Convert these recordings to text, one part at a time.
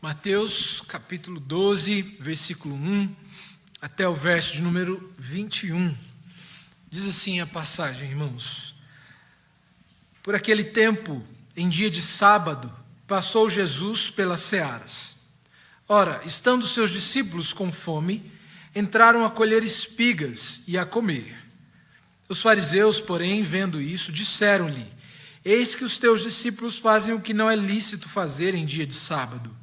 Mateus capítulo 12, versículo 1 até o verso de número 21. Diz assim a passagem, irmãos: Por aquele tempo, em dia de sábado, passou Jesus pelas searas. Ora, estando seus discípulos com fome, entraram a colher espigas e a comer. Os fariseus, porém, vendo isso, disseram-lhe: Eis que os teus discípulos fazem o que não é lícito fazer em dia de sábado.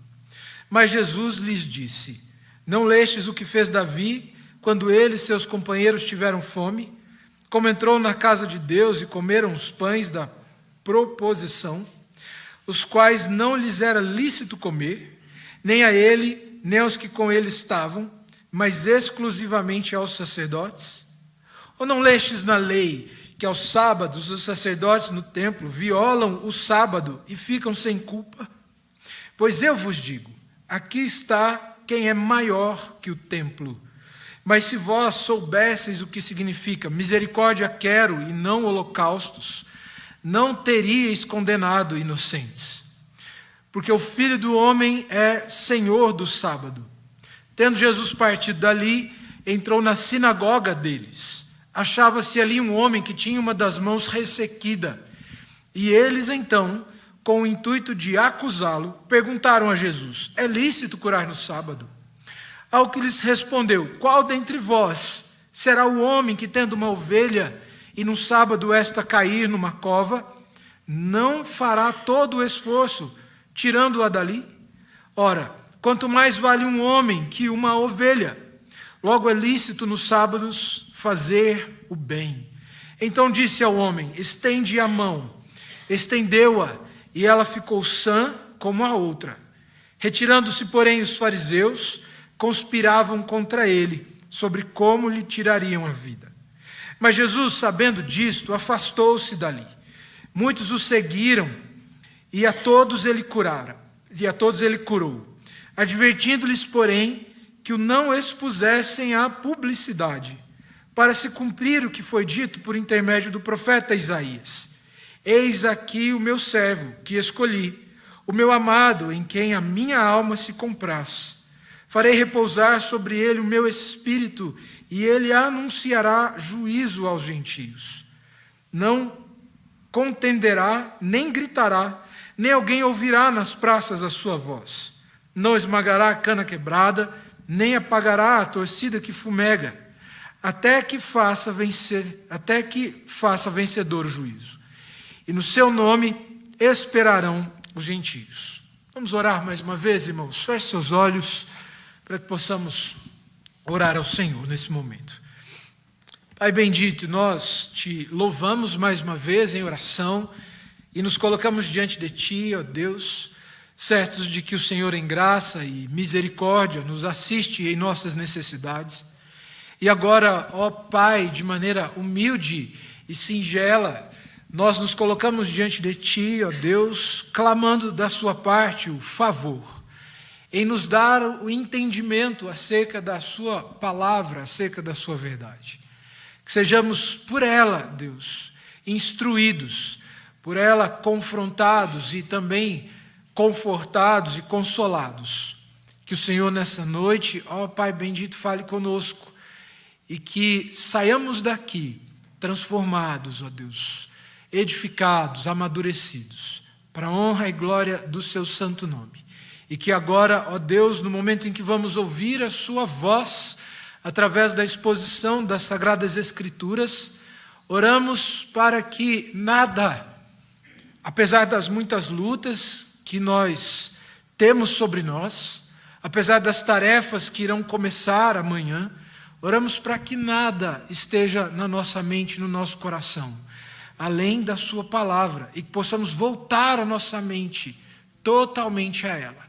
Mas Jesus lhes disse: Não lestes o que fez Davi, quando ele e seus companheiros tiveram fome, como entrou na casa de Deus e comeram os pães da proposição, os quais não lhes era lícito comer, nem a ele, nem aos que com ele estavam, mas exclusivamente aos sacerdotes? Ou não lestes na lei que aos sábados os sacerdotes no templo violam o sábado e ficam sem culpa? Pois eu vos digo, aqui está quem é maior que o templo. Mas se vós soubesseis o que significa misericórdia quero e não holocaustos, não teríeis condenado inocentes. Porque o Filho do Homem é Senhor do sábado. Tendo Jesus partido dali, entrou na sinagoga deles. Achava-se ali um homem que tinha uma das mãos ressequida. E eles então, com o intuito de acusá-lo, perguntaram a Jesus: É lícito curar no sábado? Ao que lhes respondeu: Qual dentre vós será o homem que, tendo uma ovelha, e no sábado esta cair numa cova, não fará todo o esforço, tirando-a dali? Ora, quanto mais vale um homem que uma ovelha. Logo é lícito nos sábados fazer o bem. Então disse ao homem: Estende a mão. Estendeu-a, e ela ficou sã como a outra. Retirando-se, porém, os fariseus, conspiravam contra ele, sobre como lhe tirariam a vida. Mas Jesus, sabendo disto, afastou-se dali. Muitos o seguiram, e a todos ele curou, advertindo-lhes, porém, que o não expusessem à publicidade, para se cumprir o que foi dito por intermédio do profeta Isaías: Eis aqui o meu servo, que escolhi, o meu amado, em quem a minha alma se compraz. Farei repousar sobre ele o meu espírito, e ele anunciará juízo aos gentios. Não contenderá, nem gritará, nem alguém ouvirá nas praças a sua voz. Não esmagará a cana quebrada, nem apagará a torcida que fumega, até que faça vencedor o juízo. E no seu nome esperarão os gentios. Vamos orar mais uma vez, irmãos? Feche seus olhos para que possamos orar ao Senhor nesse momento. Pai bendito, nós te louvamos mais uma vez em oração e nos colocamos diante de Ti, ó Deus, certos de que o Senhor em graça e misericórdia nos assiste em nossas necessidades. E agora, ó Pai, de maneira humilde e singela, nós nos colocamos diante de Ti, ó Deus, clamando da Sua parte o favor, em nos dar o entendimento acerca da Sua palavra, acerca da Sua verdade. Que sejamos por ela, Deus, instruídos, por ela confrontados e também confortados e consolados. Que o Senhor nessa noite, ó Pai bendito, fale conosco e que saiamos daqui transformados, ó Deus, edificados, amadurecidos, para a honra e glória do seu santo nome. E que agora, ó Deus, no momento em que vamos ouvir a sua voz, através da exposição das Sagradas Escrituras, oramos para que nada, apesar das muitas lutas que nós temos sobre nós, apesar das tarefas que irão começar amanhã, oramos para que nada esteja na nossa mente, no nosso coração, além da sua palavra, e que possamos voltar a nossa mente totalmente a ela.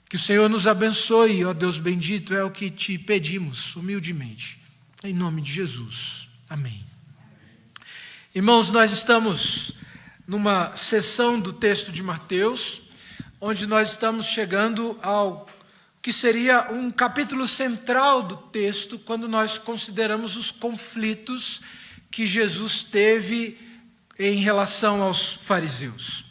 Que o Senhor nos abençoe, ó Deus bendito, é o que te pedimos humildemente, em nome de Jesus. Amém. Irmãos, nós estamos numa sessão do texto de Mateus, onde nós estamos chegando ao que seria um capítulo central do texto, quando nós consideramos os conflitos que Jesus teve em relação aos fariseus.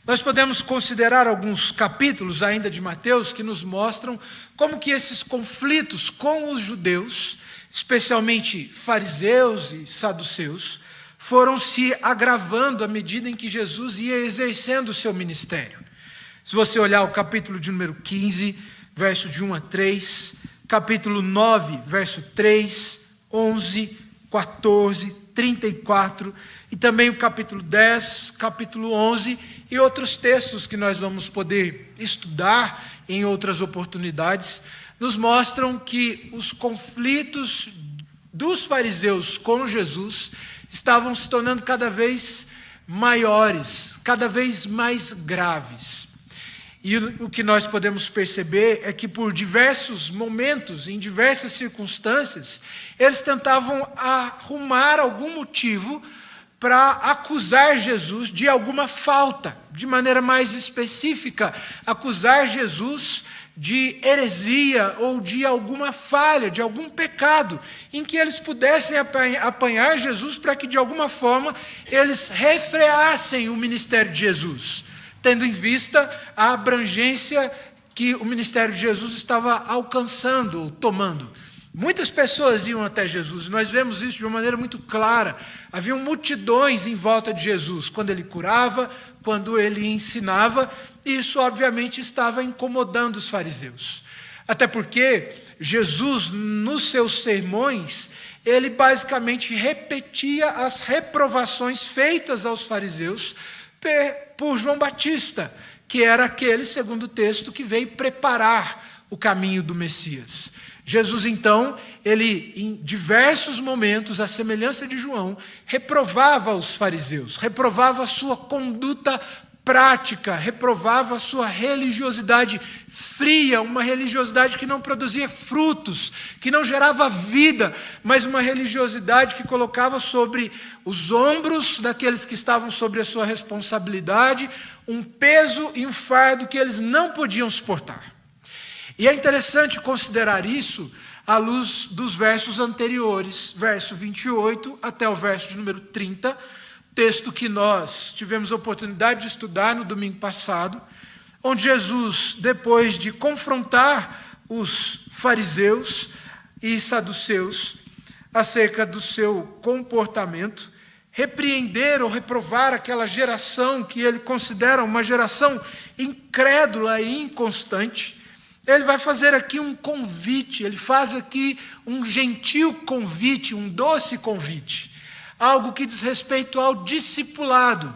Nós podemos considerar alguns capítulos ainda de Mateus que nos mostram como que esses conflitos com os judeus, especialmente fariseus e saduceus, foram se agravando à medida em que Jesus ia exercendo o seu ministério. Se você olhar o capítulo de número 15, verso de 1 a 3, capítulo 9, verso 3, 11, 14, 34, e também o capítulo 10, capítulo 11, e outros textos que nós vamos poder estudar em outras oportunidades, nos mostram que os conflitos dos fariseus com Jesus estavam se tornando cada vez maiores, cada vez mais graves. E o que nós podemos perceber é que por diversos momentos, em diversas circunstâncias, eles tentavam arrumar algum motivo para acusar Jesus de alguma falta, de maneira mais específica, acusar Jesus de heresia ou de alguma falha, de algum pecado, em que eles pudessem apanhar Jesus para que de alguma forma eles refreassem o ministério de Jesus, tendo em vista a abrangência que o ministério de Jesus estava alcançando ou tomando. Muitas pessoas iam até Jesus, e nós vemos isso de uma maneira muito clara. Haviam multidões em volta de Jesus, quando ele curava, quando ele ensinava, e isso obviamente estava incomodando os fariseus. Até porque Jesus, nos seus sermões, ele basicamente repetia as reprovações feitas aos fariseus por João Batista, que era aquele, segundo o texto, que veio preparar o caminho do Messias. Jesus, então, ele, em diversos momentos, à semelhança de João, reprovava os fariseus, reprovava a sua conduta prática, reprovava a sua religiosidade fria, uma religiosidade que não produzia frutos, que não gerava vida, mas uma religiosidade que colocava sobre os ombros daqueles que estavam sobre a sua responsabilidade um peso e um fardo que eles não podiam suportar. E é interessante considerar isso à luz dos versos anteriores, verso 28 até o verso de número 30, texto que nós tivemos a oportunidade de estudar no domingo passado, onde Jesus, depois de confrontar os fariseus e saduceus acerca do seu comportamento, repreender ou reprovar aquela geração que ele considera uma geração incrédula e inconstante, ele vai fazer aqui um convite, ele faz aqui um gentil convite, um doce convite, algo que diz respeito ao discipulado,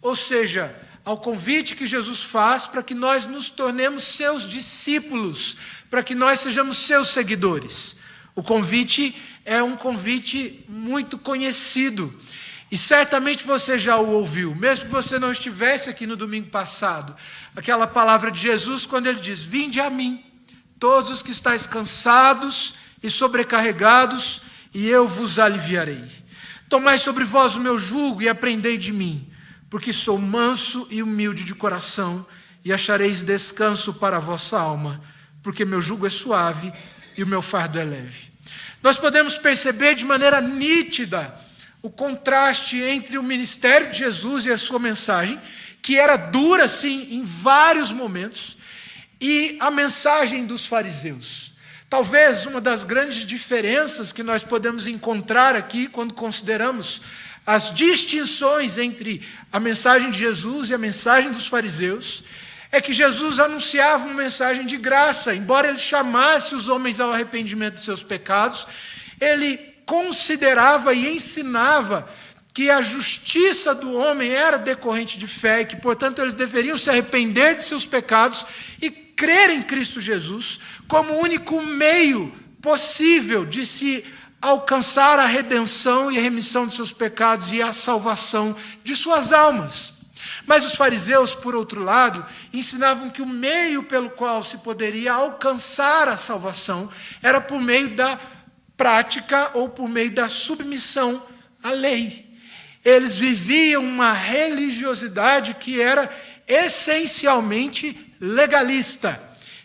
ou seja, ao convite que Jesus faz para que nós nos tornemos seus discípulos, para que nós sejamos seus seguidores. O convite é um convite muito conhecido, e certamente você já o ouviu, mesmo que você não estivesse aqui no domingo passado, aquela palavra de Jesus quando ele diz: vinde a mim, todos os que estáis cansados e sobrecarregados, e eu vos aliviarei. Tomai sobre vós o meu jugo e aprendei de mim, porque sou manso e humilde de coração, e achareis descanso para a vossa alma, porque meu jugo é suave e o meu fardo é leve. Nós podemos perceber de maneira nítida o contraste entre o ministério de Jesus e a sua mensagem, que era dura, sim, em vários momentos, e a mensagem dos fariseus. Talvez uma das grandes diferenças que nós podemos encontrar aqui, quando consideramos as distinções entre a mensagem de Jesus e a mensagem dos fariseus, é que Jesus anunciava uma mensagem de graça. Embora ele chamasse os homens ao arrependimento de seus pecados, ele considerava e ensinava que a justiça do homem era decorrente de fé, e que, portanto, eles deveriam se arrepender de seus pecados e crer em Cristo Jesus como o único meio possível de se alcançar a redenção e a remissão de seus pecados e a salvação de suas almas. Mas os fariseus, por outro lado, ensinavam que o meio pelo qual se poderia alcançar a salvação era por meio da prática ou por meio da submissão à lei. Eles viviam uma religiosidade que era essencialmente legalista.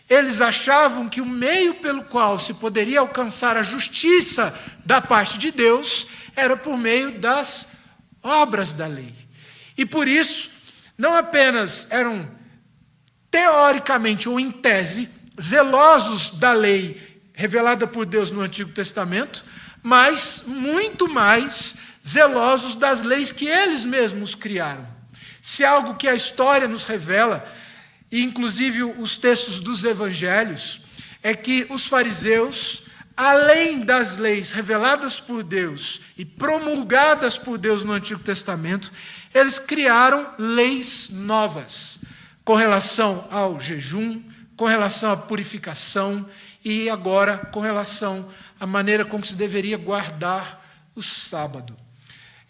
Eles achavam que o meio pelo qual se poderia alcançar a justiça da parte de Deus era por meio das obras da lei. E por isso, não apenas eram teoricamente ou em tese zelosos da lei revelada por Deus no Antigo Testamento, mas muito mais zelosos das leis que eles mesmos criaram. Se algo que a história nos revela, e inclusive os textos dos evangelhos, é que os fariseus, além das leis reveladas por Deus e promulgadas por Deus no Antigo Testamento, eles criaram leis novas com relação ao jejum, com relação à purificação e agora com relação à maneira como se deveria guardar o sábado.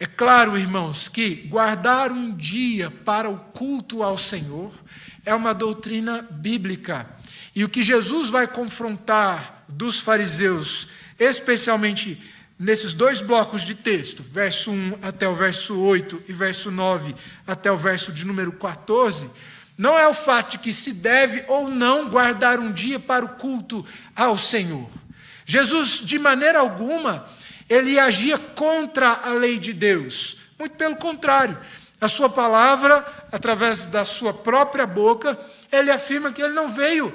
É claro, irmãos, que guardar um dia para o culto ao Senhor é uma doutrina bíblica. E o que Jesus vai confrontar dos fariseus, especialmente nesses dois blocos de texto, verso 1 até o verso 8 e verso 9 até o verso de número 14, não é o fato de que se deve ou não guardar um dia para o culto ao Senhor. Jesus, de maneira alguma, ele agia contra a lei de Deus. Muito pelo contrário. A sua palavra, através da sua própria boca, ele afirma que ele não veio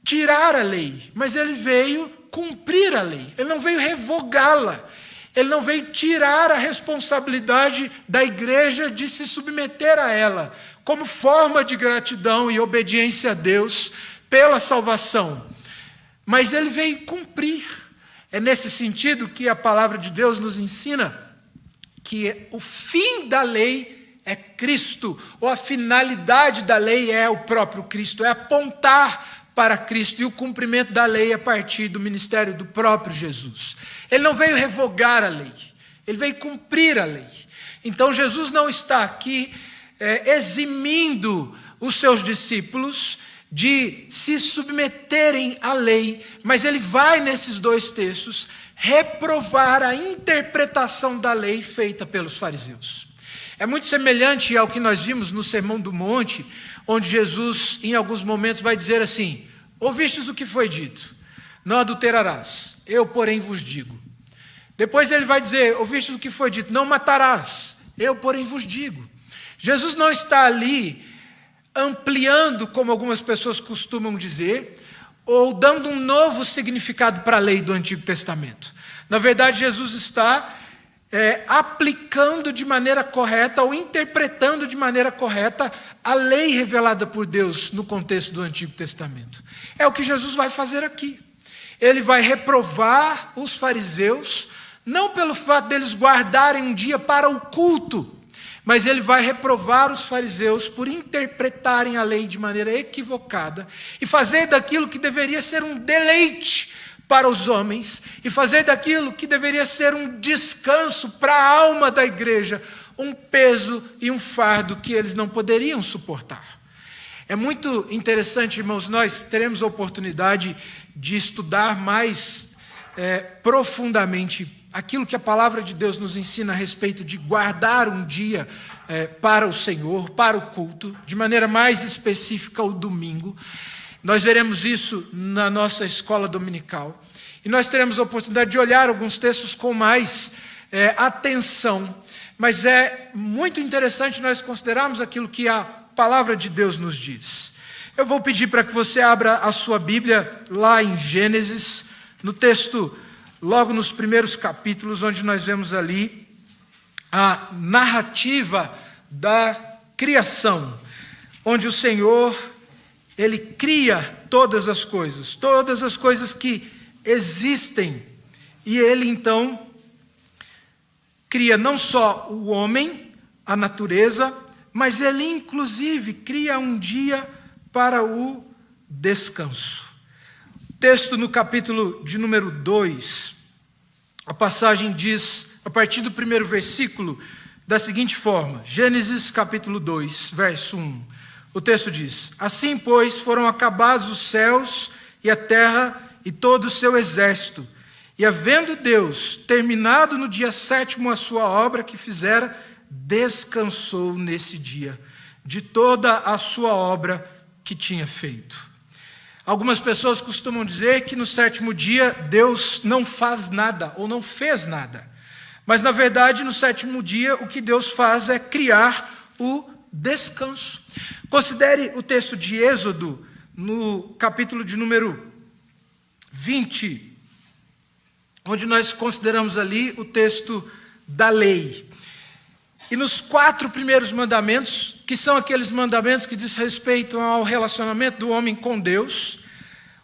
tirar a lei, mas ele veio cumprir a lei. Ele não veio revogá-la. Ele não veio tirar a responsabilidade da igreja de se submeter a ela, como forma de gratidão e obediência a Deus pela salvação. Mas ele veio cumprir. É nesse sentido que a palavra de Deus nos ensina que o fim da lei é Cristo, ou a finalidade da lei é o próprio Cristo, é apontar para Cristo, e o cumprimento da lei a partir do ministério do próprio Jesus. Ele não veio revogar a lei, ele veio cumprir a lei. Então Jesus não está aqui eximindo os seus discípulos de se submeterem à lei, mas ele vai nesses dois textos reprovar a interpretação da lei feita pelos fariseus. É muito semelhante ao que nós vimos no Sermão do Monte, onde Jesus, em alguns momentos, vai dizer assim: ouvistes o que foi dito, não adulterarás, eu, porém, vos digo. Depois ele vai dizer: ouvistes o que foi dito, não matarás, eu, porém, vos digo. Jesus não está ali ampliando, como algumas pessoas costumam dizer, ou dando um novo significado para a lei do Antigo Testamento. Na verdade, Jesus está aplicando de maneira correta ou interpretando de maneira correta a lei revelada por Deus no contexto do Antigo Testamento. É o que Jesus vai fazer aqui. Ele vai reprovar os fariseus, não pelo fato deles guardarem um dia para o culto, mas ele vai reprovar os fariseus por interpretarem a lei de maneira equivocada e fazer daquilo que deveria ser um deleite para os homens e fazer daquilo que deveria ser um descanso para a alma da igreja, um peso e um fardo que eles não poderiam suportar. É muito interessante, irmãos, nós teremos a oportunidade de estudar mais profundamente aquilo que a palavra de Deus nos ensina a respeito de guardar um dia para o Senhor, para o culto, de maneira mais específica o domingo. Nós veremos isso na nossa escola dominical. E nós teremos a oportunidade de olhar alguns textos com mais atenção. Mas é muito interessante nós considerarmos aquilo que a palavra de Deus nos diz. Eu vou pedir para que você abra a sua Bíblia lá em Gênesis, no texto, logo nos primeiros capítulos, onde nós vemos ali a narrativa da criação, onde o Senhor, Ele cria todas as coisas que existem, e Ele então cria não só o homem, a natureza, mas Ele inclusive cria um dia para o descanso. Texto no capítulo de número 2, a passagem diz, a partir do primeiro versículo, da seguinte forma: Gênesis capítulo 2, verso 1. O texto diz: assim, pois, foram acabados os céus e a terra e todo o seu exército. E havendo Deus terminado no dia 7º a sua obra que fizera, descansou nesse dia de toda a sua obra que tinha feito. Algumas pessoas costumam dizer que no 7º dia Deus não faz nada ou não fez nada. Mas na verdade no 7º dia o que Deus faz é criar o descanso. Considere o texto de Êxodo, no capítulo de número 20, onde nós consideramos ali o texto da lei. E nos 4 primeiros mandamentos, que são aqueles mandamentos que diz respeito ao relacionamento do homem com Deus,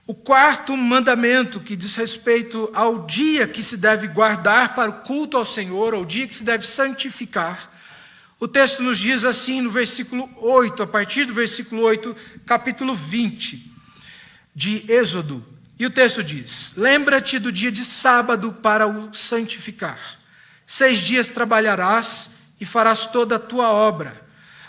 o 4º mandamento, que diz respeito ao dia que se deve guardar para o culto ao Senhor, ao dia que se deve santificar, o texto nos diz assim no versículo 8, a partir do versículo 8, capítulo 20 de Êxodo. E o texto diz: lembra-te do dia de sábado para o santificar. 6 dias trabalharás e farás toda a tua obra.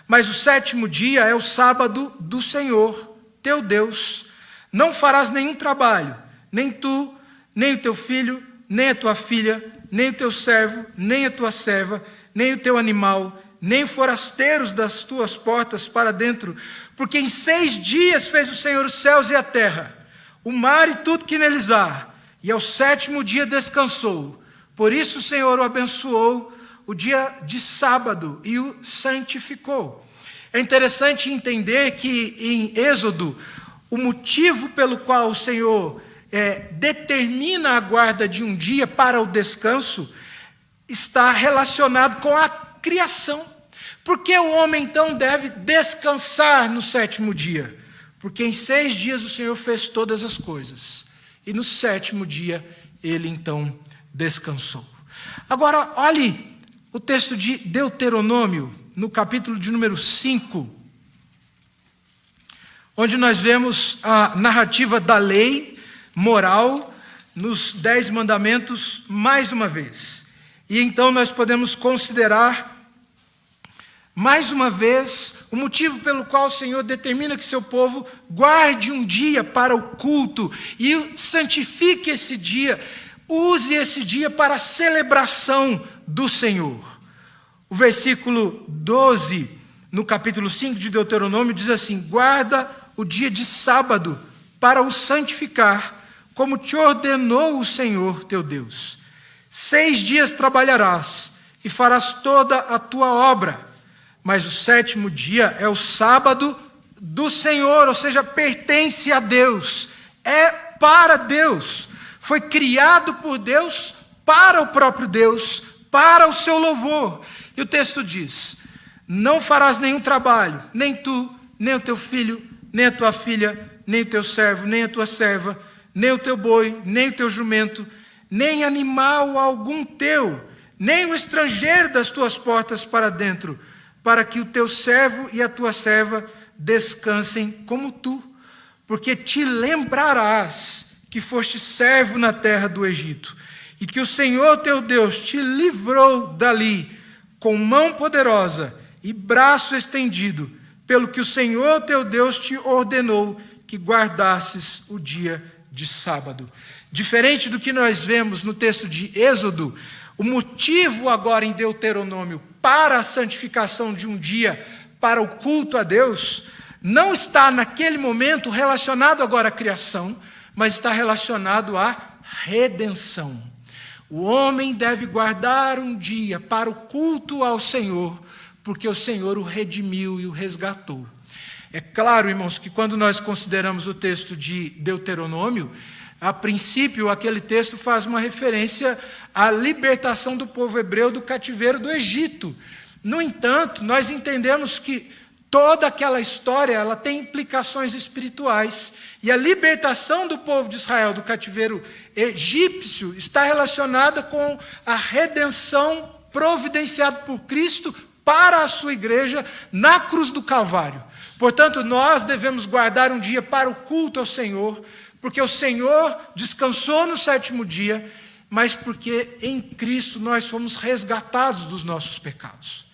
Mas o 7º dia é o sábado do Senhor, teu Deus. Não farás nenhum trabalho, nem tu, nem o teu filho, nem a tua filha, nem o teu servo, nem a tua serva, nem o teu animal, nem forasteiros das tuas portas para dentro, porque em 6 dias fez o Senhor os céus e a terra, o mar e tudo que neles há, e ao 7º dia descansou. Por isso o Senhor o abençoou o dia de sábado e o santificou. É interessante entender que em Êxodo, o motivo pelo qual o Senhor determina a guarda de um dia para o descanso está relacionado com a criação. Por que o homem então deve descansar no 7º dia? Porque em 6 dias o Senhor fez todas as coisas, e no 7º dia ele então descansou. Agora, olhe o texto de Deuteronômio, no capítulo de número 5, onde nós vemos a narrativa da lei moral nos 10 mandamentos mais uma vez. E então nós podemos considerar mais uma vez o motivo pelo qual o Senhor determina que seu povo guarde um dia para o culto e santifique esse dia, use esse dia para a celebração do Senhor. O versículo 12, no capítulo 5 de Deuteronômio, diz assim: guarda o dia de sábado para o santificar, como te ordenou o Senhor teu Deus. 6 dias trabalharás e farás toda a tua obra, mas o 7º dia é o sábado do Senhor, ou seja, pertence a Deus, é para Deus, foi criado por Deus, para o próprio Deus, para o seu louvor. E o texto diz: não farás nenhum trabalho, nem tu, nem o teu filho, nem a tua filha, nem o teu servo, nem a tua serva, nem o teu boi, nem o teu jumento, nem animal algum teu, nem o estrangeiro das tuas portas para dentro, para que o teu servo e a tua serva descansem como tu, porque te lembrarás que foste servo na terra do Egito, e que o Senhor teu Deus te livrou dali com mão poderosa e braço estendido, pelo que o Senhor teu Deus te ordenou que guardasses o dia de sábado. Diferente do que nós vemos no texto de Êxodo, o motivo agora em Deuteronômio para a santificação de um dia para o culto a Deus não está naquele momento relacionado agora à criação, mas está relacionado à redenção. O homem deve guardar um dia para o culto ao Senhor, porque o Senhor o redimiu e o resgatou. É claro, irmãos, que quando nós consideramos o texto de Deuteronômio, a princípio aquele texto faz uma referência à libertação do povo hebreu do cativeiro do Egito. No entanto, nós entendemos que toda aquela história ela tem implicações espirituais, e a libertação do povo de Israel do cativeiro egípcio está relacionada com a redenção providenciada por Cristo para a sua igreja na cruz do Calvário. Portanto, nós devemos guardar um dia para o culto ao Senhor, porque o Senhor descansou no 7º dia, mas porque em Cristo nós fomos resgatados dos nossos pecados.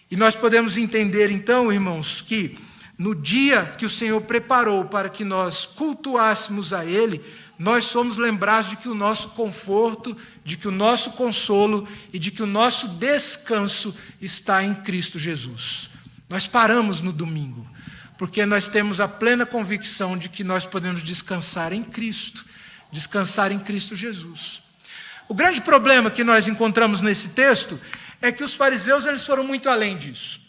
E nós podemos entender então, irmãos, que no dia que o Senhor preparou para que nós cultuássemos a Ele, nós somos lembrados de que o nosso conforto, de que o nosso consolo e de que o nosso descanso está em Cristo Jesus. Nós paramos no domingo, porque nós temos a plena convicção de que nós podemos descansar em Cristo Jesus. O grande problema que nós encontramos nesse texto é que os fariseus eles foram muito além disso.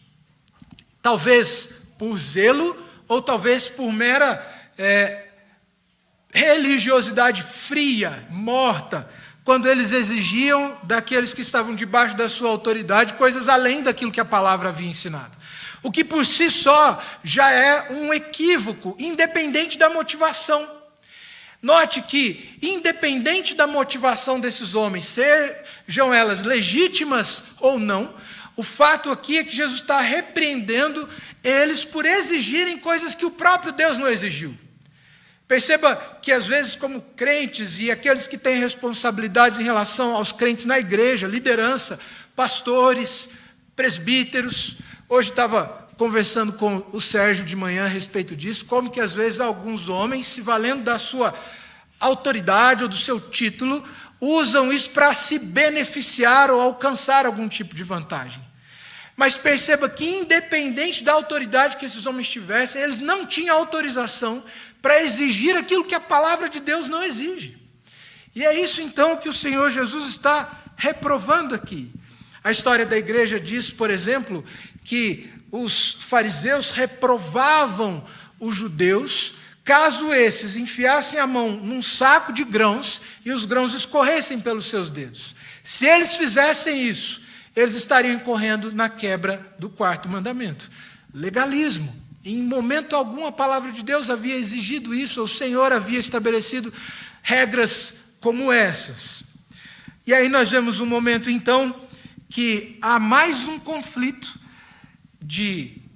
talvez por zelo, ou talvez por mera religiosidade fria, morta, quando eles exigiam daqueles que estavam debaixo da sua autoridade coisas além daquilo que a palavra havia ensinado. O que por si só já é um equívoco, independente da motivação. Note que, independente da motivação desses homens, sejam elas legítimas ou não, o fato aqui é que Jesus está repreendendo eles por exigirem coisas que o próprio Deus não exigiu. Perceba que às vezes como crentes e aqueles que têm responsabilidades em relação aos crentes na igreja, liderança, pastores, presbíteros, hoje estava conversando com o Sérgio de manhã a respeito disso, como que às vezes alguns homens, se valendo da sua autoridade ou do seu título, usam isso para se beneficiar ou alcançar algum tipo de vantagem. Mas perceba que independente da autoridade que esses homens tivessem, eles não tinham autorização para exigir aquilo que a palavra de Deus não exige. E é isso então que o Senhor Jesus está reprovando aqui. A história da igreja diz, por exemplo, que os fariseus reprovavam os judeus caso esses enfiassem a mão num saco de grãos e os grãos escorressem pelos seus dedos. Se eles fizessem isso, eles estariam incorrendo na quebra do 4º mandamento. Legalismo. Em momento algum a palavra de Deus havia exigido isso, o Senhor havia estabelecido regras como essas. E aí nós vemos um momento então que há mais um conflito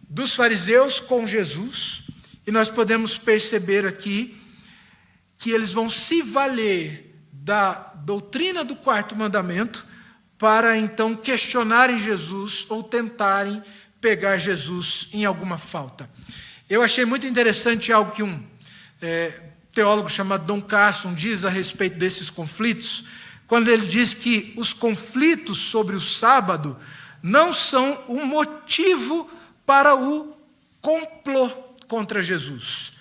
dos fariseus com Jesus, e nós podemos perceber aqui que eles vão se valer da doutrina do 4º mandamento para então questionarem Jesus ou tentarem pegar Jesus em alguma falta. Eu achei muito interessante algo que um teólogo chamado Don Carson diz a respeito desses conflitos, quando ele diz que os conflitos sobre o sábado não são um motivo para o complô contra Jesus,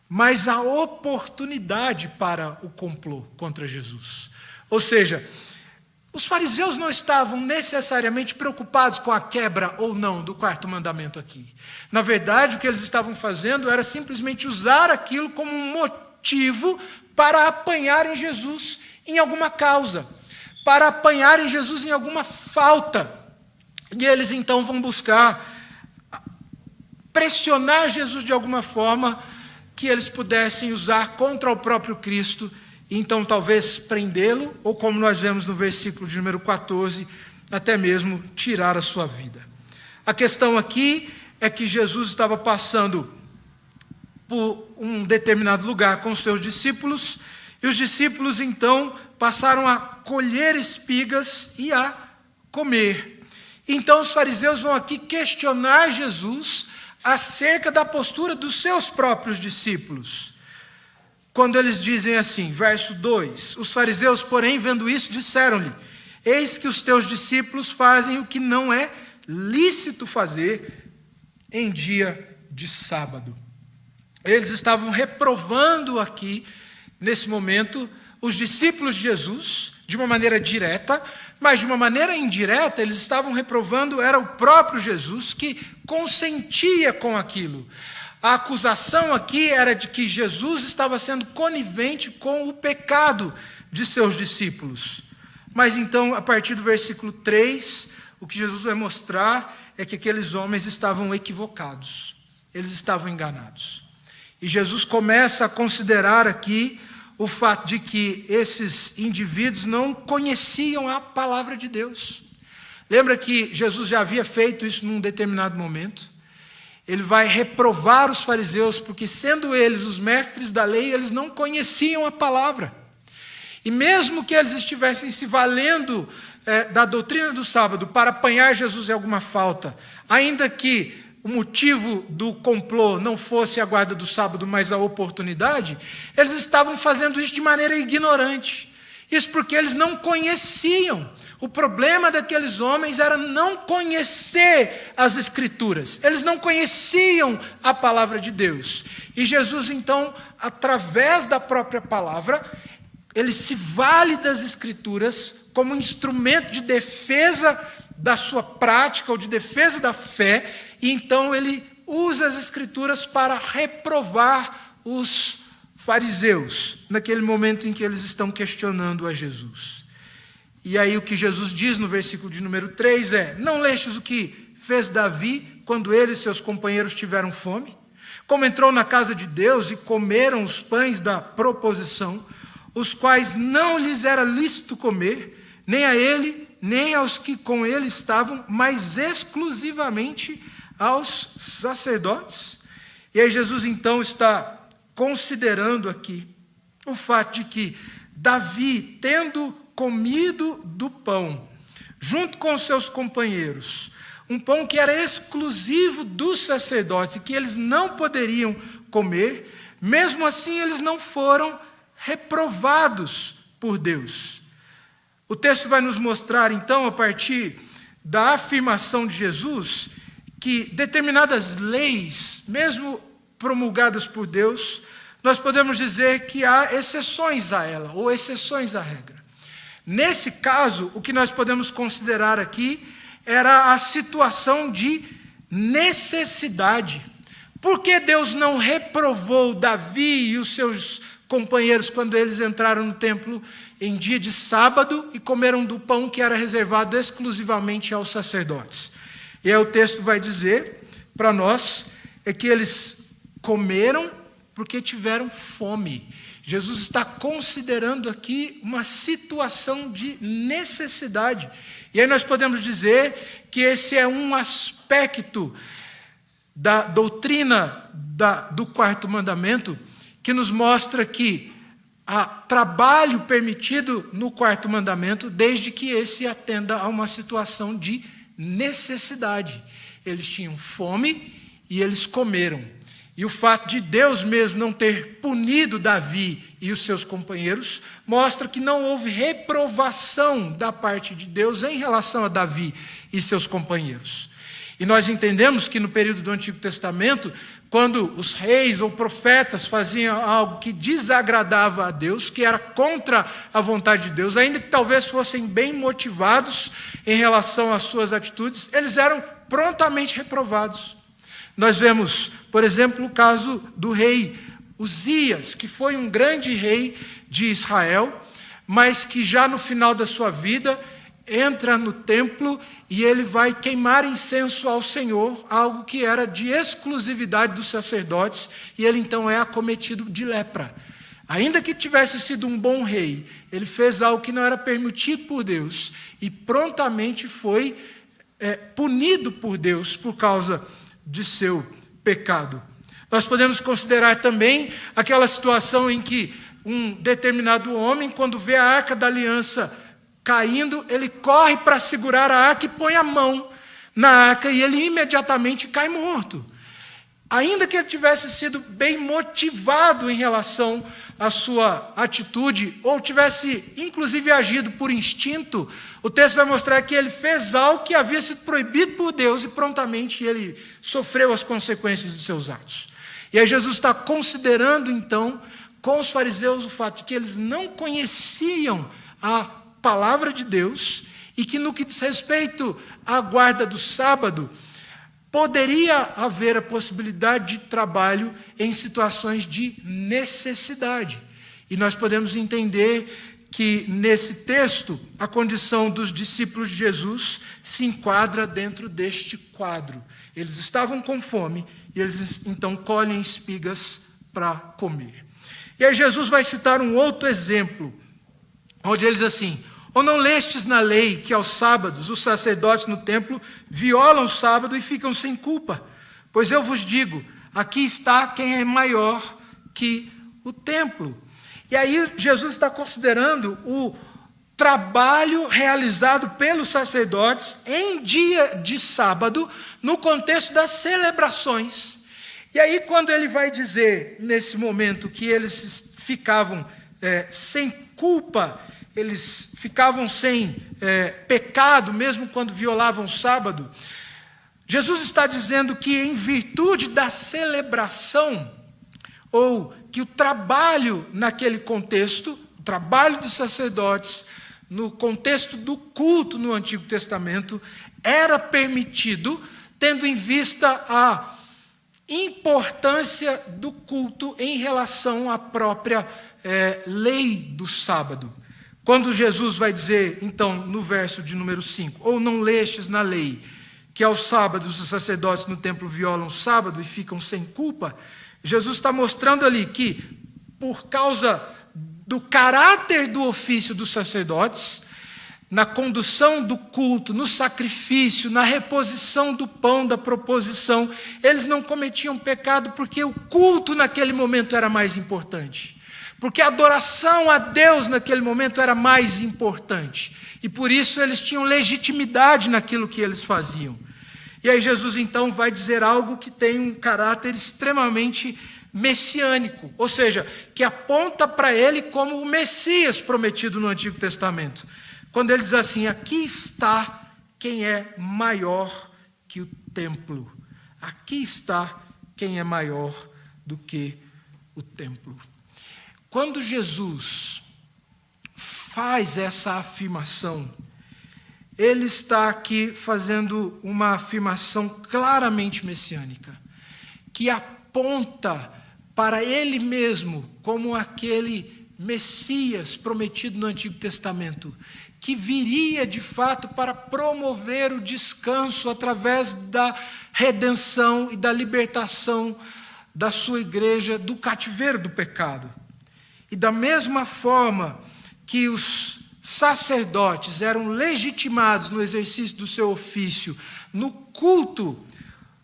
mas a oportunidade para o complô contra Jesus. Ou seja, os fariseus não estavam necessariamente preocupados com a quebra ou não do 4º mandamento aqui. Na verdade, o que eles estavam fazendo era simplesmente usar aquilo como um motivo para apanharem Jesus em alguma causa, para apanharem Jesus em alguma falta. E eles então vão buscar pressionar Jesus de alguma forma que eles pudessem usar contra o próprio Cristo, e então talvez prendê-lo, ou como nós vemos no versículo de número 14, até mesmo tirar a sua vida. A questão aqui é que Jesus estava passando por um determinado lugar com os seus discípulos, e os discípulos então passaram a colher espigas e a comer. Então os fariseus vão aqui questionar Jesus acerca da postura dos seus próprios discípulos. Quando eles dizem assim, verso 2, os fariseus, porém, vendo isso, disseram-lhe, eis que os teus discípulos fazem o que não é lícito fazer em dia de sábado. Eles estavam reprovando aqui, nesse momento, os discípulos de Jesus, de uma maneira direta, mas de uma maneira indireta, eles estavam reprovando, era o próprio Jesus que consentia com aquilo. A acusação aqui era de que Jesus estava sendo conivente com o pecado de seus discípulos. Mas então, a partir do versículo 3, o que Jesus vai mostrar é que aqueles homens estavam equivocados, eles estavam enganados. E Jesus começa a considerar aqui o fato de que esses indivíduos não conheciam a palavra de Deus. Lembra que Jesus já havia feito isso num determinado momento? Ele vai reprovar os fariseus, porque sendo eles os mestres da lei, eles não conheciam a palavra. E mesmo que eles estivessem se valendo da doutrina do sábado para apanhar Jesus em alguma falta, ainda que o motivo do complô não fosse a guarda do sábado, mas a oportunidade, eles estavam fazendo isso de maneira ignorante. Isso porque eles não conheciam. O problema daqueles homens era não conhecer as Escrituras. Eles não conheciam a palavra de Deus. E Jesus, então, através da própria palavra, ele se vale das Escrituras como instrumento de defesa da sua prática ou de defesa da fé, e então ele usa as Escrituras para reprovar os fariseus, naquele momento em que eles estão questionando a Jesus. E aí o que Jesus diz no versículo de número 3 é: não lestes o que fez Davi quando ele e seus companheiros tiveram fome? Como entrou na casa de Deus e comeram os pães da proposição, os quais não lhes era lícito comer, nem a ele, nem aos que com ele estavam, mas exclusivamente aos sacerdotes. E aí Jesus então está considerando aqui o fato de que Davi, tendo comido do pão, junto com seus companheiros, um pão que era exclusivo dos sacerdotes, e que eles não poderiam comer, mesmo assim eles não foram reprovados por Deus. O texto vai nos mostrar, então, a partir da afirmação de Jesus, que determinadas leis, mesmo promulgadas por Deus, nós podemos dizer que há exceções a ela, ou exceções à regra. Nesse caso, o que nós podemos considerar aqui era a situação de necessidade. Por que Deus não reprovou Davi e os seus companheiros quando eles entraram no templo em dia de sábado e comeram do pão que era reservado exclusivamente aos sacerdotes? E aí o texto vai dizer para nós é que eles comeram porque tiveram fome. Jesus está considerando aqui uma situação de necessidade. E aí nós podemos dizer que esse é um aspecto da doutrina do quarto mandamento que nos mostra que há trabalho permitido no quarto mandamento, desde que esse atenda a uma situação de necessidade. Eles tinham fome e eles comeram. E o fato de Deus mesmo não ter punido Davi e os seus companheiros mostra que não houve reprovação da parte de Deus em relação a Davi e seus companheiros. E nós entendemos que no período do Antigo Testamento, quando os reis ou profetas faziam algo que desagradava a Deus, que era contra a vontade de Deus, ainda que talvez fossem bem motivados em relação às suas atitudes, eles eram prontamente reprovados. Nós vemos, por exemplo, o caso do rei Uzias, que foi um grande rei de Israel, mas que já no final da sua vida entra no templo e ele vai queimar incenso ao Senhor, algo que era de exclusividade dos sacerdotes, e ele então é acometido de lepra. Ainda que tivesse sido um bom rei, ele fez algo que não era permitido por Deus e prontamente foi punido por Deus por causa de seu pecado. Nós podemos considerar também aquela situação em que um determinado homem, quando vê a arca da aliança caindo, ele corre para segurar a arca e põe a mão na arca e ele imediatamente cai morto. Ainda que ele tivesse sido bem motivado em relação à sua atitude, ou tivesse inclusive agido por instinto, o texto vai mostrar que ele fez algo que havia sido proibido por Deus e prontamente ele sofreu as consequências dos seus atos. E aí Jesus está considerando então com os fariseus o fato de que eles não conheciam a palavra de Deus e que no que diz respeito à guarda do sábado, poderia haver a possibilidade de trabalho em situações de necessidade. E nós podemos entender que, nesse texto, a condição dos discípulos de Jesus se enquadra dentro deste quadro. Eles estavam com fome e eles, então, colhem espigas para comer. E aí Jesus vai citar um outro exemplo, onde ele diz assim: ou não lestes na lei que aos sábados os sacerdotes no templo violam o sábado e ficam sem culpa? Pois eu vos digo, aqui está quem é maior que o templo. E aí Jesus está considerando o trabalho realizado pelos sacerdotes em dia de sábado, no contexto das celebrações. E aí quando ele vai dizer, nesse momento, que eles ficavam sem culpa, eles ficavam sem pecado, mesmo quando violavam o sábado, Jesus está dizendo que em virtude da celebração, ou que o trabalho naquele contexto, o trabalho dos sacerdotes, no contexto do culto no Antigo Testamento, era permitido, tendo em vista a importância do culto em relação à própria lei do sábado. Quando Jesus vai dizer, então, no verso de número 5, ou não lestes na lei, que aos sábados os sacerdotes no templo violam o sábado e ficam sem culpa, Jesus está mostrando ali que, por causa do caráter do ofício dos sacerdotes, na condução do culto, no sacrifício, na reposição do pão, da proposição, eles não cometiam pecado porque o culto naquele momento era mais importante. Porque a adoração a Deus naquele momento era mais importante. E por isso eles tinham legitimidade naquilo que eles faziam. E aí Jesus então vai dizer algo que tem um caráter extremamente messiânico, ou seja, que aponta para ele como o Messias prometido no Antigo Testamento. Quando ele diz assim, aqui está quem é maior que o templo. Aqui está quem é maior do que o templo. Quando Jesus faz essa afirmação, ele está aqui fazendo uma afirmação claramente messiânica, que aponta para ele mesmo como aquele Messias prometido no Antigo Testamento, que viria de fato para promover o descanso através da redenção e da libertação da sua igreja do cativeiro do pecado. E da mesma forma que os sacerdotes eram legitimados no exercício do seu ofício, no culto,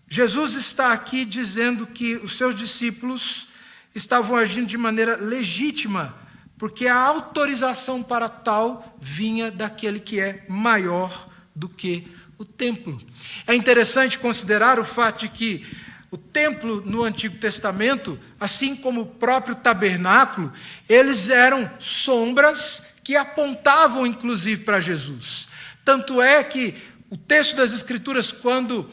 Jesus está aqui dizendo que os seus discípulos estavam agindo de maneira legítima, porque a autorização para tal vinha daquele que é maior do que o templo. É interessante considerar o fato de que o templo no Antigo Testamento, assim como o próprio tabernáculo, eles eram sombras que apontavam inclusive para Jesus. Tanto é que o texto das Escrituras, quando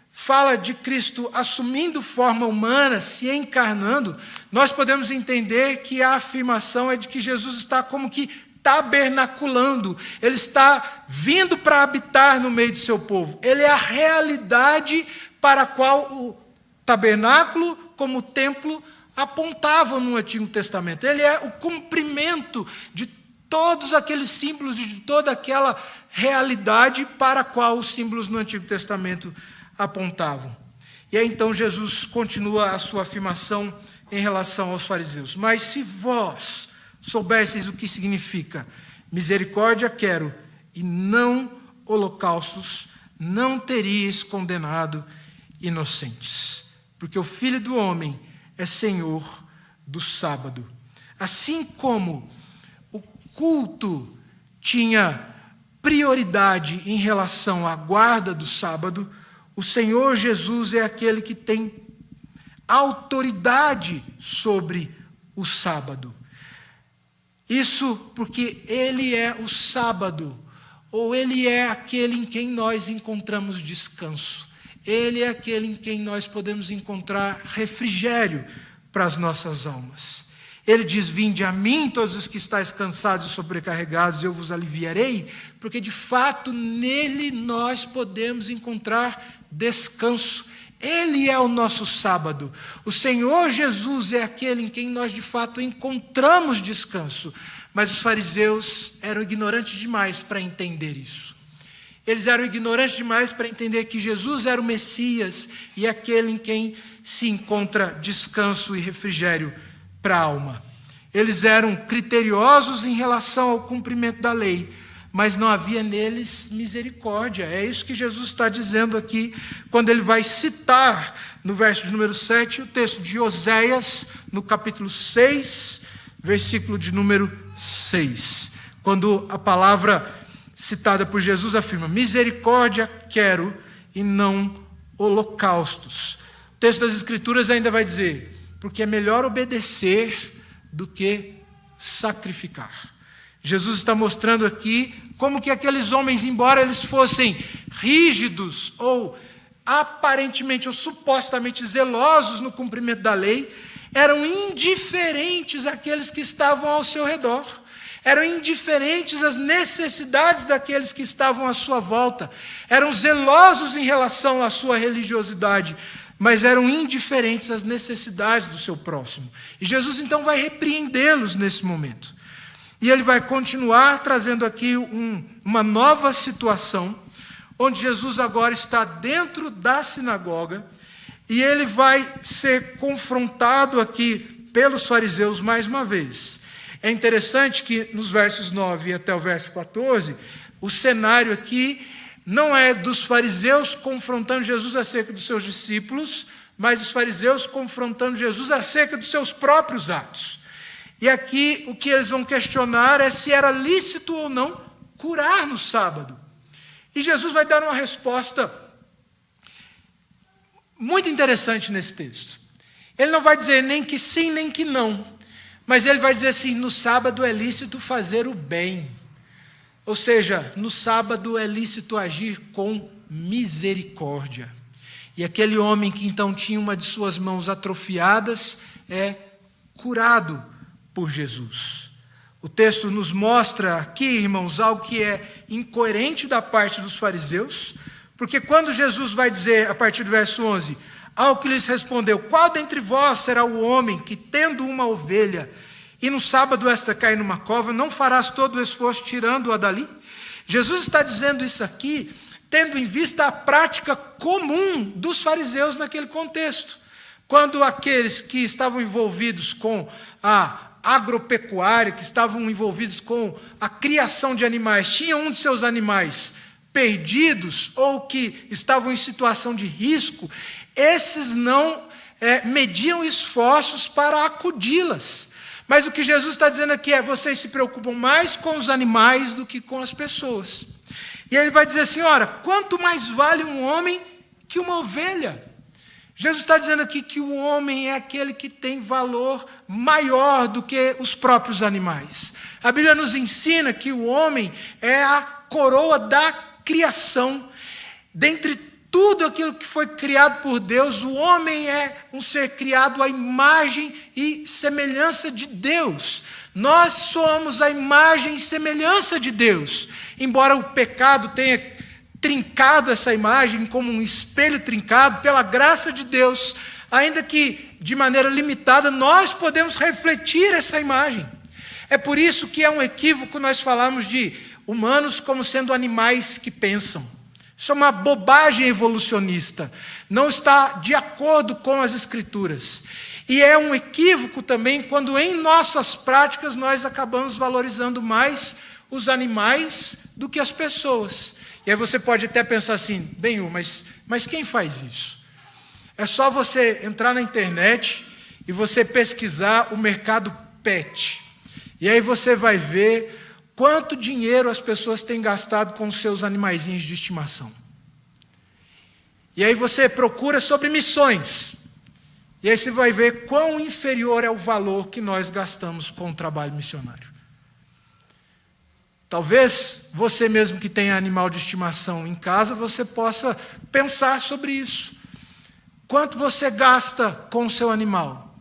fala de Cristo assumindo forma humana, se encarnando, nós podemos entender que a afirmação é de que Jesus está como que tabernaculando, ele está vindo para habitar no meio do seu povo. Ele é a realidade para a qual o tabernáculo, como o templo, apontavam no Antigo Testamento. Ele é o cumprimento de todos aqueles símbolos, de toda aquela realidade para a qual os símbolos no Antigo Testamento apontavam. E aí então Jesus continua a sua afirmação em relação aos fariseus. Mas se vós soubesseis o que significa misericórdia quero e não holocaustos, não teríeis condenado inocentes. Porque o Filho do Homem é Senhor do sábado. Assim como o culto tinha prioridade em relação à guarda do sábado, o Senhor Jesus é aquele que tem autoridade sobre o sábado. Isso porque ele é o sábado, ou ele é aquele em quem nós encontramos descanso. Ele é aquele em quem nós podemos encontrar refrigério para as nossas almas. Ele diz, vinde a mim todos os que estáis cansados e sobrecarregados, eu vos aliviarei, porque de fato nele nós podemos encontrar descanso. Ele é o nosso sábado. O Senhor Jesus é aquele em quem nós de fato encontramos descanso. Mas os fariseus eram ignorantes demais para entender isso. Eles eram ignorantes demais para entender que Jesus era o Messias e aquele em quem se encontra descanso e refrigério para a alma. Eles eram criteriosos em relação ao cumprimento da lei, mas não havia neles misericórdia. É isso que Jesus está dizendo aqui, quando ele vai citar, no verso de número 7, o texto de Oséias, no capítulo 6, versículo de número 6. Quando a palavra citada por Jesus afirma, misericórdia quero e não holocaustos. O texto das Escrituras ainda vai dizer, porque é melhor obedecer do que sacrificar. Jesus está mostrando aqui como que aqueles homens, embora eles fossem rígidos ou aparentemente ou supostamente zelosos no cumprimento da lei, eram indiferentes àqueles que estavam ao seu redor. eram indiferentes às necessidades daqueles que estavam à sua volta, eram zelosos em relação à sua religiosidade, mas eram indiferentes às necessidades do seu próximo. E Jesus então vai repreendê-los nesse momento. E ele vai continuar trazendo aqui uma nova situação, onde Jesus agora está dentro da sinagoga, e ele vai ser confrontado aqui pelos fariseus mais uma vez. É interessante que nos versos 9 até o verso 14, o cenário aqui não é dos fariseus confrontando Jesus acerca dos seus discípulos, mas os fariseus confrontando Jesus acerca dos seus próprios atos. E aqui o que eles vão questionar é se era lícito ou não curar no sábado. E Jesus vai dar uma resposta muito interessante nesse texto. Ele não vai dizer nem que sim, nem que não, mas ele vai dizer assim: no sábado é lícito fazer o bem. Ou seja, no sábado é lícito agir com misericórdia. E aquele homem que então tinha uma de suas mãos atrofiadas é curado por Jesus. O texto nos mostra aqui, irmãos, algo que é incoerente da parte dos fariseus, porque quando Jesus vai dizer, a partir do verso 11, ao que lhes respondeu: qual dentre vós será o homem que, tendo uma ovelha, e no sábado esta cai numa cova, não farás todo o esforço tirando-a dali? Jesus está dizendo isso aqui, tendo em vista a prática comum dos fariseus naquele contexto. Quando aqueles que estavam envolvidos com a agropecuária, que estavam envolvidos com a criação de animais, tinham um de seus animais perdidos ou que estavam em situação de risco, esses não mediam esforços para acudi-las. Mas o que Jesus está dizendo aqui é: vocês se preocupam mais com os animais do que com as pessoas. E ele vai dizer assim: ora, quanto mais vale um homem que uma ovelha? Jesus está dizendo aqui que o homem é aquele que tem valor maior do que os próprios animais. A Bíblia nos ensina que o homem é a coroa da criação. Dentre tudo aquilo que foi criado por Deus, o homem é um ser criado à imagem e semelhança de Deus. Nós somos a imagem e semelhança de Deus. Embora o pecado tenha trincado essa imagem como um espelho trincado, pela graça de Deus, ainda que de maneira limitada, nós podemos refletir essa imagem. É por isso que é um equívoco nós falarmos de humanos como sendo animais que pensam. Isso é uma bobagem evolucionista, não está de acordo com as Escrituras. E é um equívoco também quando em nossas práticas nós acabamos valorizando mais os animais do que as pessoas. E aí você pode até pensar assim: bem, mas quem faz isso? É só você entrar na internet e você pesquisar o mercado pet. E aí você vai ver quanto dinheiro as pessoas têm gastado com os seus animaizinhos de estimação. E aí você procura sobre missões. E aí você vai ver quão inferior é o valor que nós gastamos com o trabalho missionário. Talvez você mesmo que tenha animal de estimação em casa, você possa pensar sobre isso. Quanto você gasta com o seu animal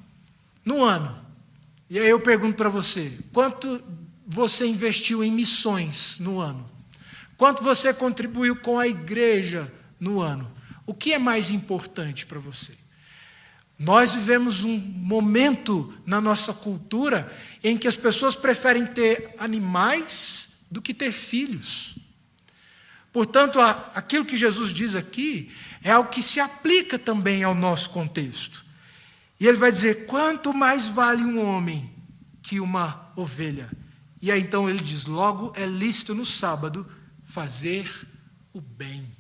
no ano? E aí eu pergunto para você: quanto você investiu em missões no ano? Quanto você contribuiu com a igreja no ano? O que é mais importante para você? Nós vivemos um momento na nossa cultura em que as pessoas preferem ter animais do que ter filhos. Portanto, aquilo que Jesus diz aqui é algo que se aplica também ao nosso contexto. E ele vai dizer: quanto mais vale um homem que uma ovelha? E aí então ele diz: logo é lícito no sábado fazer o bem.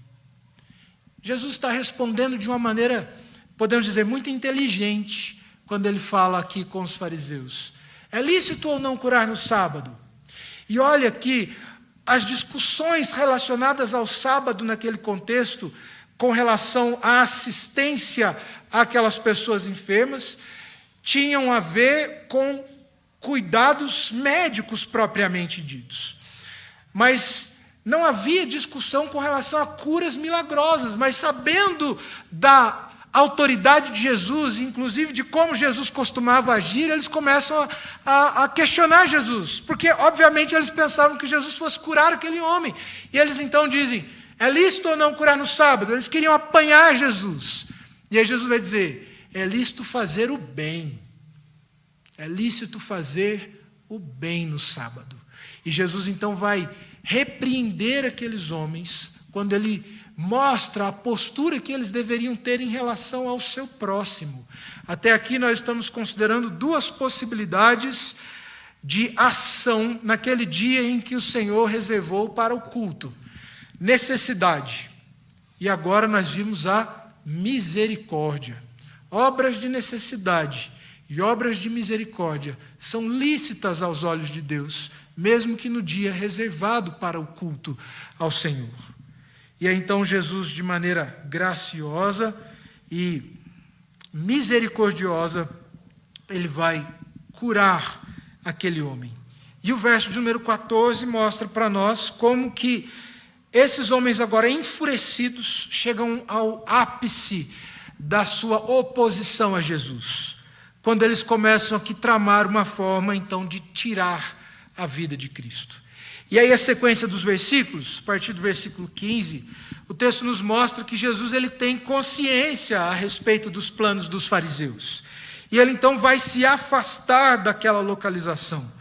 Jesus está respondendo de uma maneira, podemos dizer, muito inteligente, quando ele fala aqui com os fariseus. É lícito ou não curar no sábado? E olha aqui, as discussões relacionadas ao sábado naquele contexto, com relação à assistência àquelas pessoas enfermas, tinham a ver com cuidados médicos propriamente ditos. Mas não havia discussão com relação a curas milagrosas, mas sabendo da autoridade de Jesus, inclusive de como Jesus costumava agir, eles começam a questionar Jesus, porque obviamente eles pensavam que Jesus fosse curar aquele homem, e eles então dizem, é lícito ou não curar no sábado? Eles queriam apanhar Jesus, e aí Jesus vai dizer, é lícito fazer o bem, é lícito fazer o bem no sábado, e Jesus então vai repreender aqueles homens, quando ele mostra a postura que eles deveriam ter em relação ao seu próximo. Até aqui nós estamos considerando duas possibilidades de ação naquele dia em que o Senhor reservou para o culto. Necessidade. E agora nós vimos a misericórdia. Obras de necessidade e obras de misericórdia são lícitas aos olhos de Deus, mesmo que no dia reservado para o culto ao Senhor. E aí então Jesus, de maneira graciosa e misericordiosa, ele vai curar aquele homem. E o verso de número 14 mostra para nós como que esses homens agora enfurecidos chegam ao ápice da sua oposição a Jesus, quando eles começam aqui tramar uma forma então de tirar a vida de Cristo. E aí a sequência dos versículos, a partir do versículo 15, o texto nos mostra que Jesus ele tem consciência a respeito dos planos dos fariseus. E ele então vai se afastar daquela localização.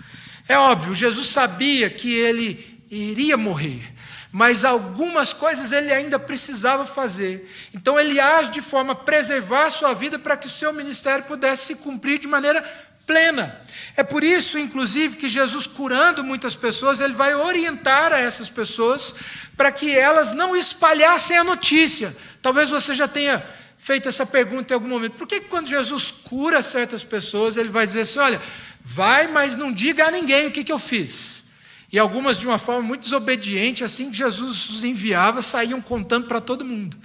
É óbvio, Jesus sabia que ele iria morrer, mas algumas coisas ele ainda precisava fazer. Então ele age de forma a preservar a sua vida para que o seu ministério pudesse se cumprir de maneira plena. É por isso, inclusive, que Jesus, curando muitas pessoas, ele vai orientar a essas pessoas para que elas não espalhassem a notícia. Talvez você já tenha feito essa pergunta em algum momento. Por que quando Jesus cura certas pessoas, ele vai dizer assim, olha, vai, mas não diga a ninguém o que eu fiz. E algumas, de uma forma muito desobediente, assim que Jesus os enviava, saíam contando para todo mundo.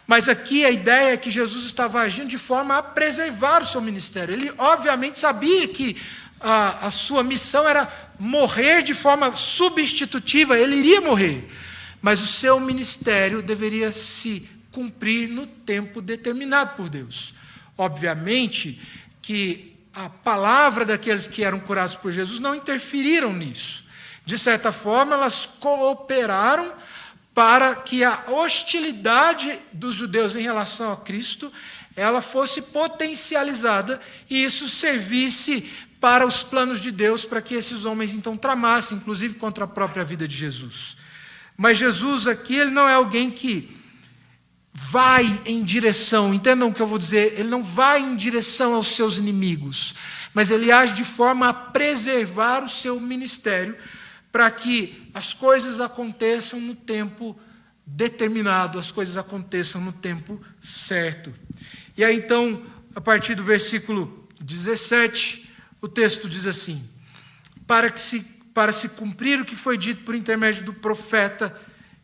Mas aqui a ideia é que Jesus estava agindo de forma a preservar o seu ministério. Ele obviamente sabia que a sua missão era morrer de forma substitutiva, ele iria morrer. Mas o seu ministério deveria se cumprir no tempo determinado por Deus. Obviamente que a palavra daqueles que eram curados por Jesus não interferiram nisso. De certa forma, elas cooperaram para que a hostilidade dos judeus em relação a Cristo, ela fosse potencializada e isso servisse para os planos de Deus, para que esses homens então tramassem, inclusive contra a própria vida de Jesus. Mas Jesus aqui, ele não é alguém que vai em direção, entendam o que eu vou dizer, ele não vai em direção aos seus inimigos, mas ele age de forma a preservar o seu ministério, para que as coisas aconteçam no tempo determinado, as coisas aconteçam no tempo certo. E aí então, a partir do versículo 17, o texto diz assim, para se cumprir o que foi dito por intermédio do profeta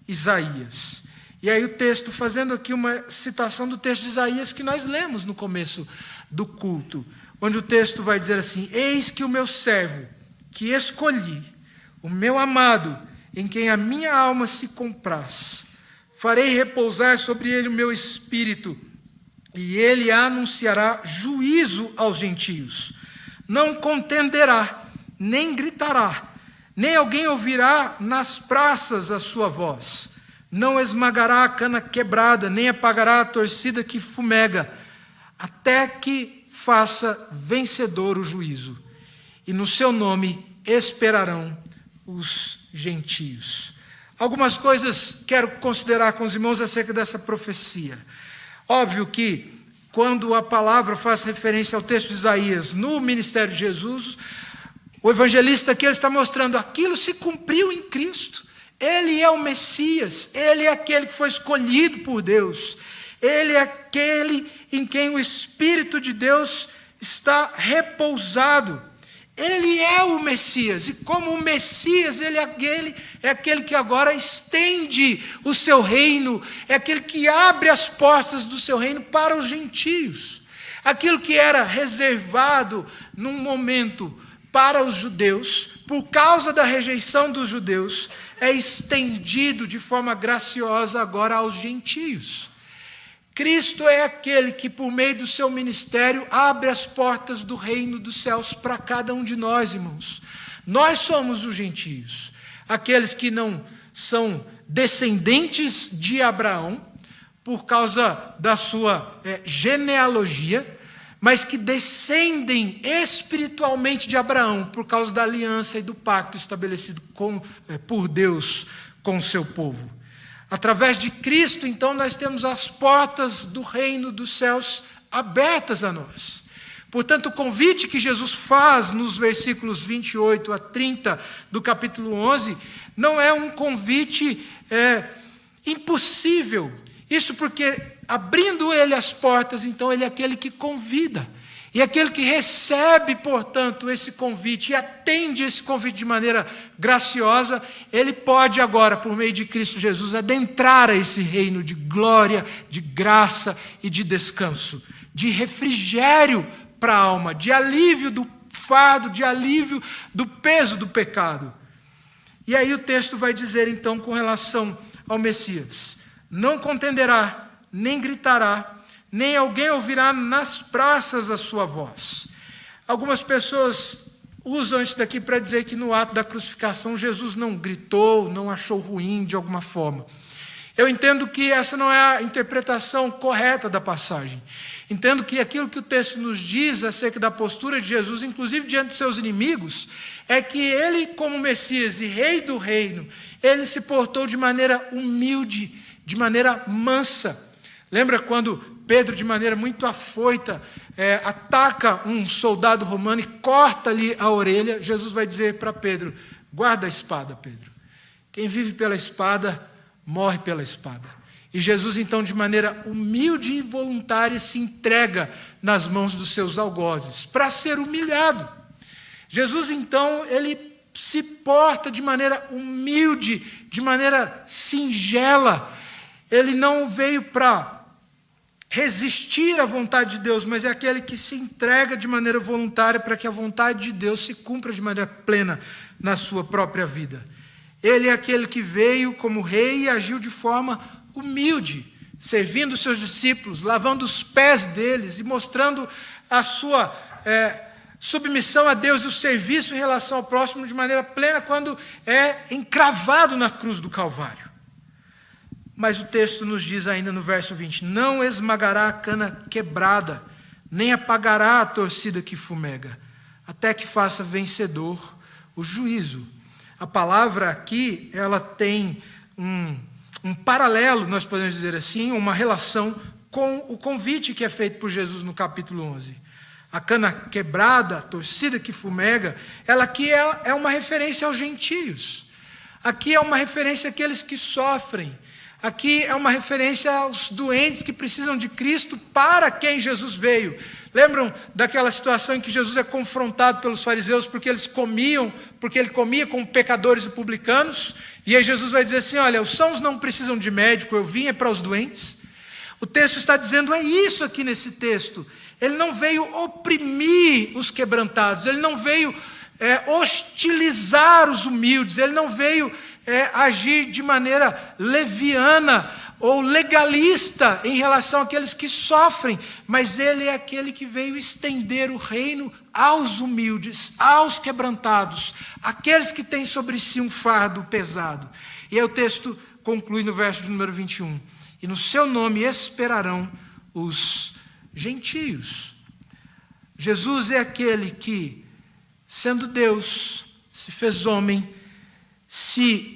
Isaías. E aí o texto, fazendo aqui uma citação do texto de Isaías que nós lemos no começo do culto, onde o texto vai dizer assim, eis que o meu servo, que escolhi, o meu amado, em quem a minha alma se compraz, farei repousar sobre ele o meu espírito, e ele anunciará juízo aos gentios. Não contenderá, nem gritará, nem alguém ouvirá nas praças a sua voz. Não esmagará a cana quebrada, nem apagará a torcida que fumega, até que faça vencedor o juízo. E no seu nome esperarão os gentios. Algumas coisas quero considerar com os irmãos acerca dessa profecia. Óbvio que quando a palavra faz referência ao texto de Isaías no ministério de Jesus, o evangelista aqui está mostrando aquilo se cumpriu em Cristo. Ele é o Messias, ele é aquele que foi escolhido por Deus, ele é aquele em quem o Espírito de Deus está repousado. Ele é o Messias, e como o Messias, ele é aquele que agora estende o seu reino, é aquele que abre as portas do seu reino para os gentios. Aquilo que era reservado num momento para os judeus, por causa da rejeição dos judeus, é estendido de forma graciosa agora aos gentios. Cristo é aquele que, por meio do seu ministério, abre as portas do reino dos céus para cada um de nós, irmãos. Nós somos os gentios, aqueles que não são descendentes de Abraão, por causa da sua genealogia, mas que descendem espiritualmente de Abraão, por causa da aliança e do pacto estabelecido por Deus com o seu povo. Através de Cristo, então, nós temos as portas do reino dos céus abertas a nós. Portanto, o convite que Jesus faz nos versículos 28 a 30 do capítulo 11, não é um convite impossível. Isso porque, abrindo ele as portas, então ele é aquele que convida. E aquele que recebe, portanto, esse convite e atende esse convite de maneira graciosa, ele pode agora, por meio de Cristo Jesus, adentrar a esse reino de glória, de graça e de descanso, de refrigério para a alma, de alívio do fardo, de alívio do peso do pecado. E aí o texto vai dizer, então, com relação ao Messias: não contenderá, nem gritará, nem alguém ouvirá nas praças a sua voz. Algumas pessoas usam isso daqui para dizer que no ato da crucificação Jesus não gritou, não achou ruim de alguma forma. Eu entendo que essa não é a interpretação correta da passagem. Entendo que aquilo que o texto nos diz acerca da postura de Jesus, inclusive diante dos seus inimigos, é que ele, como Messias e Rei do reino, ele se portou de maneira humilde, de maneira mansa. Lembra quando Pedro, de maneira muito afoita, ataca um soldado romano e corta-lhe a orelha? Jesus vai dizer para Pedro: guarda a espada, Pedro. Quem vive pela espada, morre pela espada. E Jesus, então, de maneira humilde e voluntária, se entrega nas mãos dos seus algozes, para ser humilhado. Jesus, então, ele se porta de maneira humilde, de maneira singela. Ele não veio para resistir à vontade de Deus, mas é aquele que se entrega de maneira voluntária para que a vontade de Deus se cumpra de maneira plena na sua própria vida. Ele é aquele que veio como rei e agiu de forma humilde, servindo os seus discípulos, lavando os pés deles e mostrando a sua submissão a Deus e o serviço em relação ao próximo de maneira plena quando é encravado na cruz do Calvário. Mas o texto nos diz ainda no verso 20: não esmagará a cana quebrada, nem apagará a torcida que fumega, até que faça vencedor o juízo. A palavra aqui, ela tem um paralelo, nós podemos dizer assim, uma relação com o convite que é feito por Jesus no capítulo 11. A cana quebrada, a torcida que fumega, ela aqui é uma referência aos gentios. Aqui é uma referência àqueles que sofrem. Aqui é uma referência aos doentes que precisam de Cristo, para quem Jesus veio. Lembram daquela situação em que Jesus é confrontado pelos fariseus porque ele comia com pecadores e publicanos? E aí Jesus vai dizer assim: olha, os sãos não precisam de médico, eu vim para os doentes. O texto está dizendo isso aqui nesse texto. Ele não veio oprimir os quebrantados, ele não veio hostilizar os humildes, ele não veio agir de maneira leviana ou legalista em relação àqueles que sofrem, mas ele é aquele que veio estender o reino aos humildes, aos quebrantados, aqueles que têm sobre si um fardo pesado. E aí o texto conclui no verso de número 21: e no seu nome esperarão os gentios. Jesus é aquele que, sendo Deus, se fez homem, se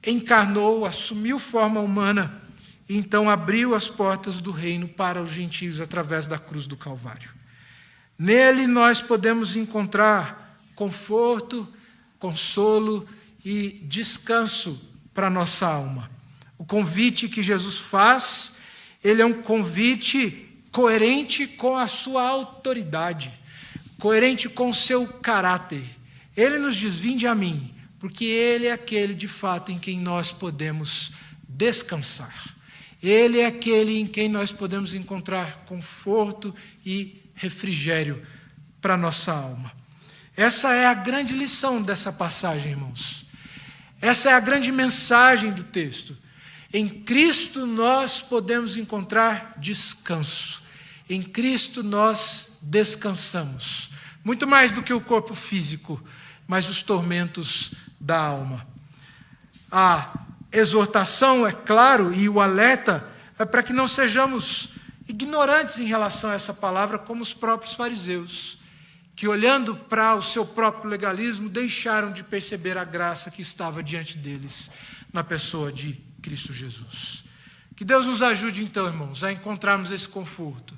encarnou, assumiu forma humana, e então abriu as portas do reino para os gentios através da cruz do Calvário. Nele nós podemos encontrar conforto, consolo e descanso para a nossa alma. O convite que Jesus faz, ele é um convite coerente com a sua autoridade, coerente com o seu caráter. Ele nos diz: vinde a mim, porque ele é aquele de fato em quem nós podemos descansar. Ele é aquele em quem nós podemos encontrar conforto e refrigério para a nossa alma. Essa é a grande lição dessa passagem, irmãos. Essa é a grande mensagem do texto. Em Cristo nós podemos encontrar descanso. Em Cristo nós descansamos. Muito mais do que o corpo físico, mas os tormentos da alma. A exortação, é claro, e o alerta é para que não sejamos ignorantes em relação a essa palavra, como os próprios fariseus, que olhando para o seu próprio legalismo, deixaram de perceber a graça que estava diante deles, na pessoa de Cristo Jesus. Que Deus nos ajude então, irmãos, a encontrarmos esse conforto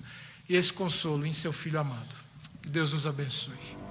e esse consolo em seu Filho amado. Que Deus nos abençoe.